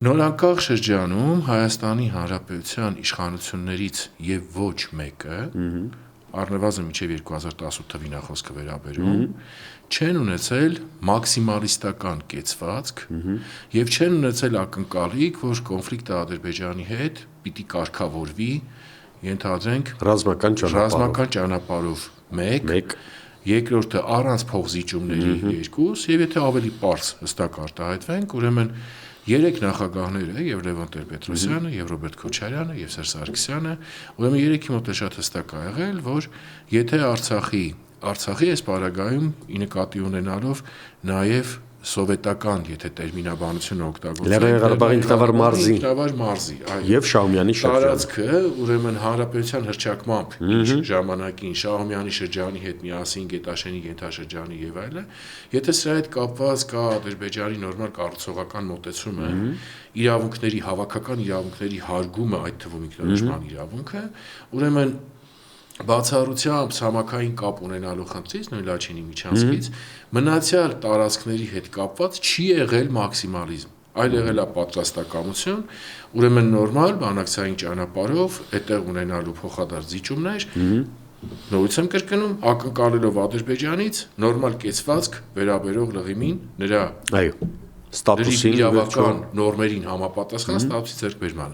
Նորանկախ շրջանում Հայաստանի Հանրապետության իշխանություններից եւ ոչ մեկը, առնվազն մինչեւ 2018 թվին է խոսքը վերաբերում, չեն ունեցել մաքսիմալիստական կեցվածք եւ չեն ունեցել ակնկալիք, որ կոնֆլիկտը Ադրբեջանի հետ պիտի կարգավորվի, ենթադրենք ռազմական ճանապարհով 1, երկրորդը առանց փոխզիջումների 2, եւ եթե ավելի պարզ հստակ արտահայտվենք, ուրեմն 3 նախագահները, եւ Լևոն Տեր-Պետրոսյանը, եւ Ռոբերտ Քոչարյանը, եւ Սերժ Սարգսյանը, ուրեմն 3-ի մոտ շատ հստակ ա եղել, որ եթե Արցախի այս պարագայում ի նկատի ունենալով նաեւ սովետական, եթե տերմինաբանությունը օգտագործենք, Լեռնային Ղարաբաղի ինքնավար մարզի, եւ Շահումյանի շրջանը, տարածքը, ուրեմն հանրապետության հռչակմամբ ինչ ժամանակին Շահումյանի շրջանի հետ միասին Գետաշենի կենթաշրջանի եւ այլը, եթե սրա հետ կապված կա Ադրբեջանի նորմալ կառուցողական մոտեցումը, իրավունքների հավաքական իրավունքների հարգումը, այդ թվում ինքնորոշման իրավունքը, ուրեմն բացառությամբ ցամաքային կապ ունենալու խնդրից նույն Լաչինի միջանցքից մնացյալ տարածքների հետ կապված չի եղել մաքսիմալիզմ, այլ եղել է պատրաստակամություն, ուրեմն նորմալ բանակցային ճանապարհով այդտեղ ունենալու փոխադարձ զիջումներ, նորից եմ կրկնում, ակնկալելով Ադրբեջանից նորմալ կեցվածք վերաբերող լղիմին նրա ստատուսին իրավական նորմերին համապատասխան ստատուսի ձեռքբերման։